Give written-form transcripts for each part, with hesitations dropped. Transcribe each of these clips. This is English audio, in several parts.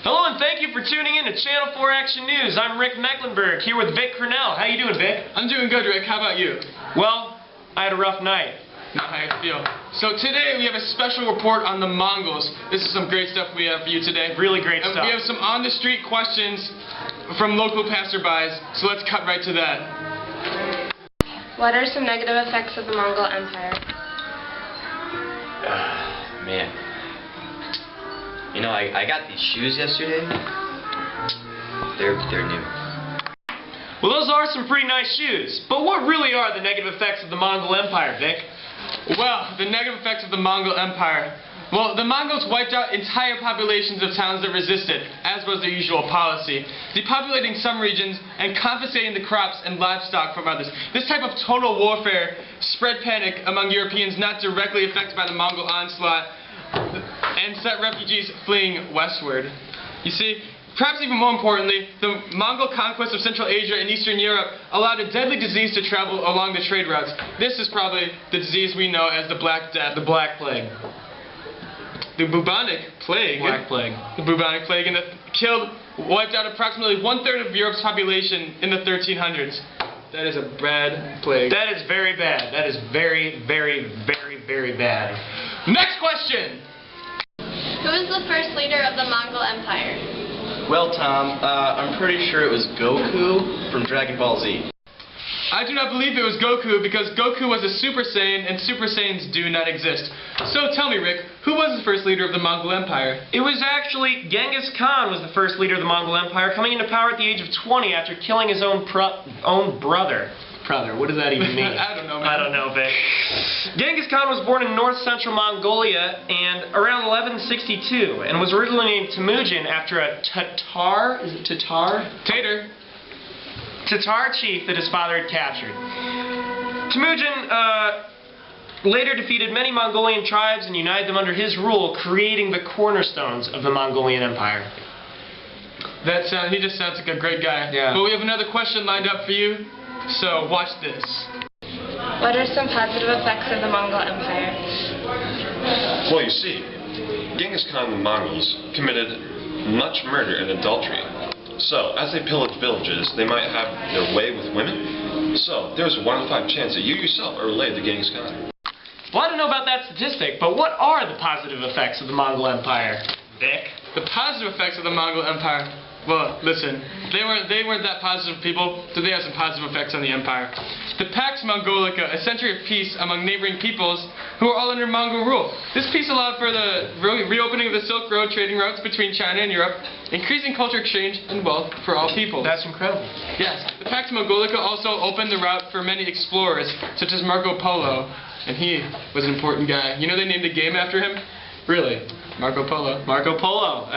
Hello and thank you for tuning in to Channel 4 Action News. I'm Rick Mecklenburg here with Vic Cornell. How you doing, Vic? I'm doing good, Rick. How about you? Well, I had a rough night. Not how you feel. So today we have a special report on the Mongols. This is some great stuff we have for you today. Really great and stuff. We have some on-the-street questions from local passerbys, so let's cut right to that. What are some negative effects of the Mongol Empire? Man. You know, I got these shoes yesterday. They're new. Well, those are some pretty nice shoes. But what really are the negative effects of the Mongol Empire, Vic? Well, the negative effects of the Mongol Empire. Well, the Mongols wiped out entire populations of towns that resisted, as was their usual policy, depopulating some regions and confiscating the crops and livestock from others. This type of total warfare spread panic among Europeans not directly affected by the Mongol onslaught and set refugees fleeing westward. You see, perhaps even more importantly, the Mongol conquest of Central Asia and Eastern Europe allowed a deadly disease to travel along the trade routes. This is probably the disease we know as the Black Death. The Black Plague. The bubonic plague. Black Plague. The bubonic plague, and wiped out approximately 1/3 of Europe's population in the 1300s. That is a bad plague. That is very bad. That is very, very, very, very bad. Next question! Who is the first leader of the Mongol Empire? Well, Tom, I'm pretty sure it was Goku from Dragon Ball Z. I do not believe it was Goku because Goku was a Super Saiyan and Super Saiyans do not exist. So tell me, Rick, who was the first leader of the Mongol Empire? It was actually Genghis Khan was the first leader of the Mongol Empire, coming into power at the age of 20 after killing his own brother. What does that even mean? I don't know, man. I don't know, Vic. Genghis Khan was born in north-central Mongolia and around 1162 and was originally named Temujin after a Tatar chief that his father had captured. Temujin later defeated many Mongolian tribes and united them under his rule, creating the cornerstones of the Mongolian Empire. He just sounds like a great guy. Yeah. But we have another question lined up for you, so watch this. What are some positive effects of the Mongol Empire? Well, you see, Genghis Khan and the Mongols committed much murder and adultery. So, as they pillaged villages, they might have their way with women. So, there's a 1 in 5 chance that you yourself are related to Genghis Khan. Well, I don't know about that statistic, but what are the positive effects of the Mongol Empire, Vic? The positive effects of the Mongol Empire. Well, listen, they weren't that positive people, so they have some positive effects on the empire. The Pax Mongolica, a century of peace among neighboring peoples who were all under Mongol rule. This peace allowed for the reopening of the Silk Road trading routes between China and Europe, increasing culture exchange and wealth for all peoples. That's incredible. Yes, the Pax Mongolica also opened the route for many explorers, such as Marco Polo, and he was an important guy. You know they named a game after him? Really? Marco Polo. Marco Polo.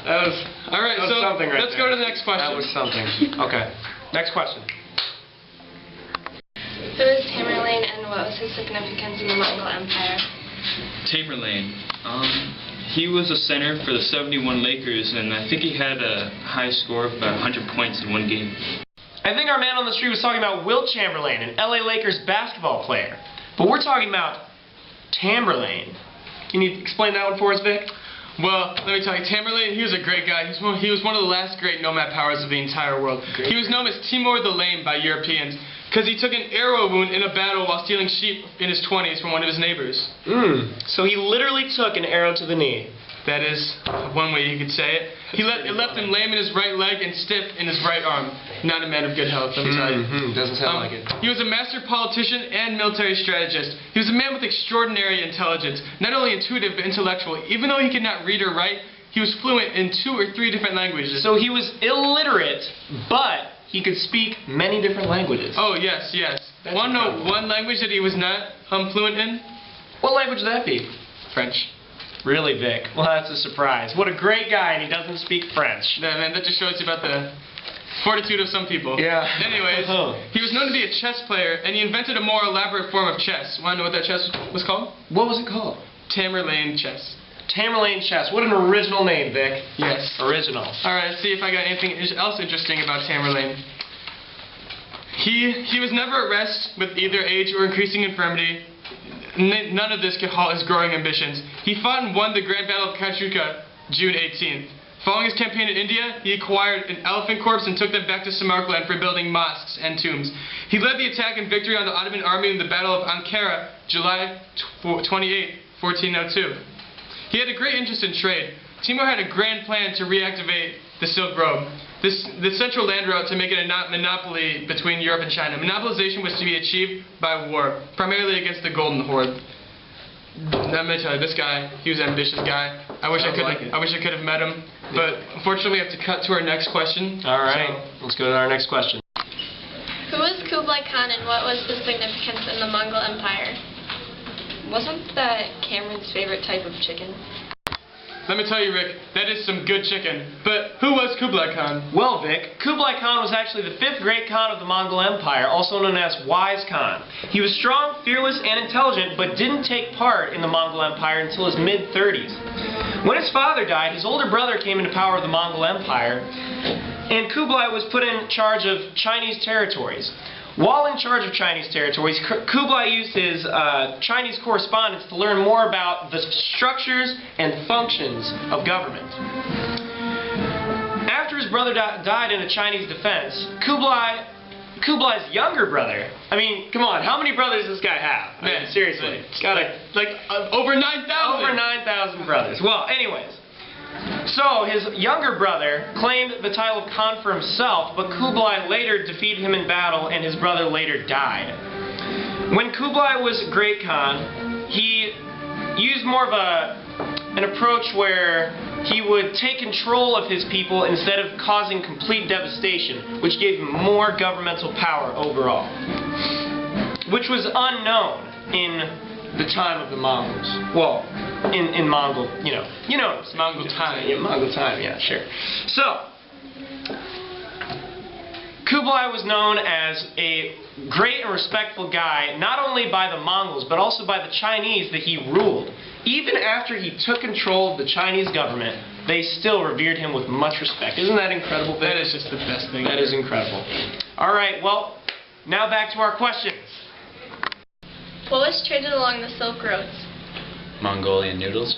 That was Alright, so something right let's there. go to the next question. That was something. Okay. Next question. Who is Tamerlane and what was his significance in the Mongol Empire? Tamerlane. He was a center for the 71 Lakers, and I think he had a high score of about 100 points in one game. I think our man on the street was talking about Wilt Chamberlain, an LA Lakers basketball player. But we're talking about Tamerlane. Can you explain that one for us, Vic? Well, let me tell you, Tamerlane, he was a great guy. He was one of the last great nomad powers of the entire world. Great. He was known as Timur the Lame by Europeans because he took an arrow wound in a battle while stealing sheep in his 20s from one of his neighbors. So he literally took an arrow to the knee. That is one way you could say it. It left him lame in his right leg and stiff in his right arm. Not a man of good health, let me tell you. Doesn't sound like it. He was a master politician and military strategist. He was a man with extraordinary intelligence, not only intuitive but intellectual. Even though he could not read or write, he was fluent in 2 or 3 different languages. So he was illiterate, but he could speak many different languages. Oh, yes. Want to know one language that he was not fluent in? What language would that be? French. Really, Vic? Well, that's a surprise. What a great guy, and he doesn't speak French. Yeah, man, that just shows you about the fortitude of some people. Yeah. Anyways, he was known to be a chess player, and he invented a more elaborate form of chess. Want to know what that chess was called? What was it called? Tamerlane chess. Tamerlane chess. What an original name, Vic. Yes. Original. Alright, let's see if I got anything else interesting about Tamerlane. He was never at rest with either age or increasing infirmity. None of this could halt his growing ambitions. He fought and won the Grand Battle of Kachuka June 18th. Following his campaign in India, he acquired an elephant corpse and took them back to Samarkand for building mosques and tombs. He led the attack and victory on the Ottoman army in the Battle of Ankara, July 28, 1402. He had a great interest in trade. Timur had a grand plan to reactivate the Silk Road, the central land route, to make it a monopoly between Europe and China. Monopolization was to be achieved by war, primarily against the Golden Horde. I'm gonna tell you, this guy, he was an ambitious guy. I wish I could have met him, but unfortunately we have to cut to our next question. All right, let's go to our next question. Who was Kublai Khan and what was his significance in the Mongol Empire? Wasn't that Cameron's favorite type of chicken? Let me tell you, Rick, that is some good chicken. But who was Kublai Khan? Well, Vic, Kublai Khan was actually the 5th great Khan of the Mongol Empire, also known as Wise Khan. He was strong, fearless, and intelligent, but didn't take part in the Mongol Empire until his mid-30s. When his father died, his older brother came into power of the Mongol Empire, and Kublai was put in charge of Chinese territories. While in charge of Chinese territories, Kublai used his Chinese correspondence to learn more about the structures and functions of government. After his brother died in a Chinese defense, Kublai's younger brother, I mean, come on, how many brothers does this guy have? I mean, seriously. Over 9,000! Over 9,000 brothers. Well, anyways. So, his younger brother claimed the title of Khan for himself, but Kublai later defeated him in battle and his brother later died. When Kublai was Great Khan, he used more of an approach where he would take control of his people instead of causing complete devastation, which gave him more governmental power overall, which was unknown in the time of the Mongols. Well, in Mongol, you know, Mongol time. Yeah, Mongol time, yeah, sure. So, Kublai was known as a great and respectful guy, not only by the Mongols, but also by the Chinese that he ruled. Even after he took control of the Chinese government, they still revered him with much respect. Isn't that incredible, Vic? That is just the best thing. That is incredible. All right, well, now back to our questions. What was traded along the Silk Roads? Mongolian noodles.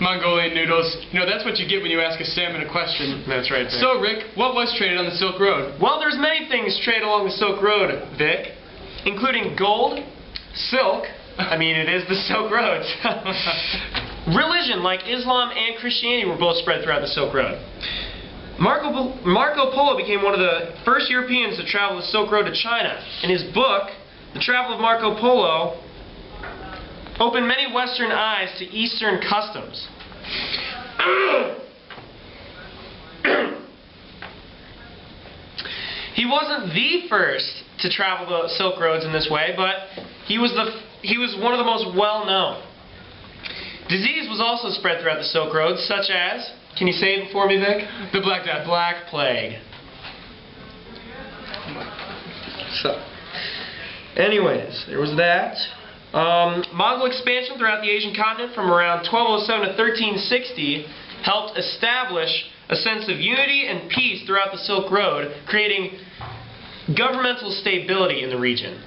Mongolian noodles. You know, that's what you get when you ask a salmon a question. That's right, Vic. So, Rick, what was traded on the Silk Road? Well, there's many things traded along the Silk Road, Vic, including gold, silk. I mean, it is the Silk Road. Religion, like Islam and Christianity, were both spread throughout the Silk Road. Marco Polo became one of the first Europeans to travel the Silk Road to China. In his book, The Travel of Marco Polo, opened many Western eyes to Eastern customs. He wasn't the first to travel the Silk Roads in this way, but he was one of the most well-known. Disease was also spread throughout the Silk Roads, such as, can you say it for me, Vic? The Black Death. Black Plague. So, anyways, there was that. Mongol expansion throughout the Asian continent from around 1207 to 1360 helped establish a sense of unity and peace throughout the Silk Road, creating governmental stability in the region.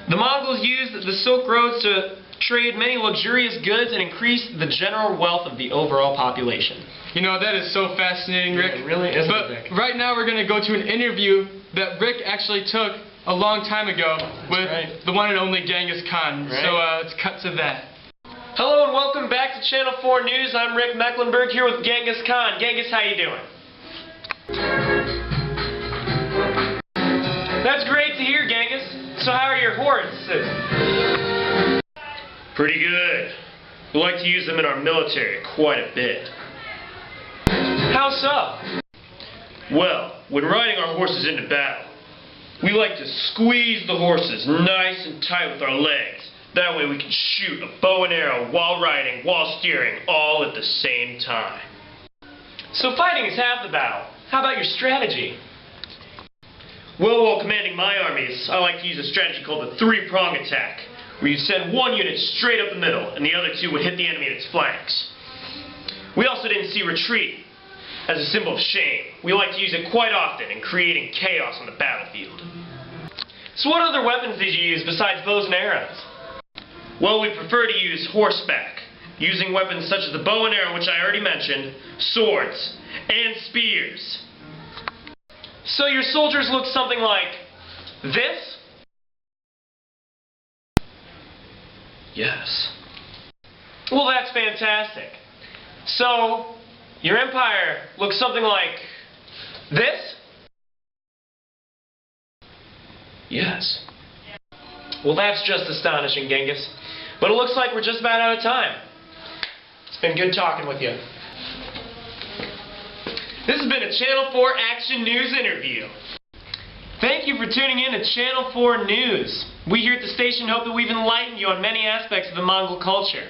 The Mongols used the Silk Roads to trade many luxurious goods and increase the general wealth of the overall population. You know, that is so fascinating, Rick. Yeah, it really is. But right now we're going to go to an interview that Rick actually took a long time ago with the one and only Genghis Khan. Right. So let's cut to that. Hello and welcome back to Channel 4 News. I'm Rick Mecklenburg here with Genghis Khan. Genghis, how you doing? That's great to hear, Genghis. So how are your horses? Pretty good. We like to use them in our military quite a bit. How so? Well, when riding our horses into battle, we like to squeeze the horses nice and tight with our legs. That way we can shoot a bow and arrow while riding, while steering, all at the same time. So fighting is half the battle. How about your strategy? Well, while commanding my armies, I like to use a strategy called the three-prong attack, where you send one unit straight up the middle, and the other two would hit the enemy at its flanks. We also didn't see retreat as a symbol of shame. We like to use it quite often in creating chaos on the battlefield. So what other weapons did you use besides bows and arrows? Well, we prefer to use horseback. using weapons such as the bow and arrow, which I already mentioned, swords, and spears. So your soldiers look something like this? Yes. Well, that's fantastic. So, your empire looks something like this? Yes. Well, that's just astonishing, Genghis. But it looks like we're just about out of time. It's been good talking with you. This has been a Channel 4 Action News interview. Thank you for tuning in to Channel 4 News. We here at the station hope that we've enlightened you on many aspects of the Mongol culture.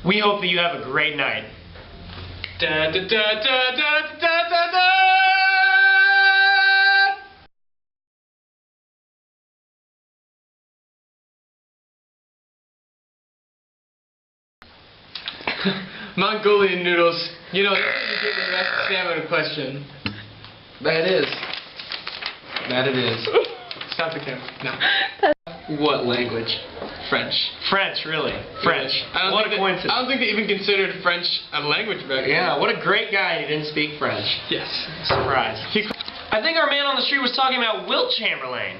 We hope that you have a great night. Da, da, da, da, da, da, da, da. Mongolian noodles. You know, that's the salmon question. That it is. Stop the camera. No. What language? French. French, really. French. What a coincidence. I don't think they even considered French a language back then. Yeah, what a great guy. He didn't speak French. Yes. Surprise. I think our man on the street was talking about Wilt Chamberlain.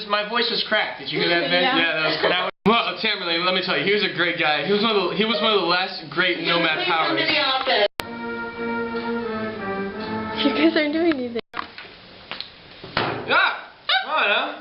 My voice was cracked. Did you hear that, Ben? Yeah, that was cool. Well, Chamberlain, let me tell you, he was a great guy. He was one of the last great nomad powers. You guys aren't doing anything. Ah! Come on, huh?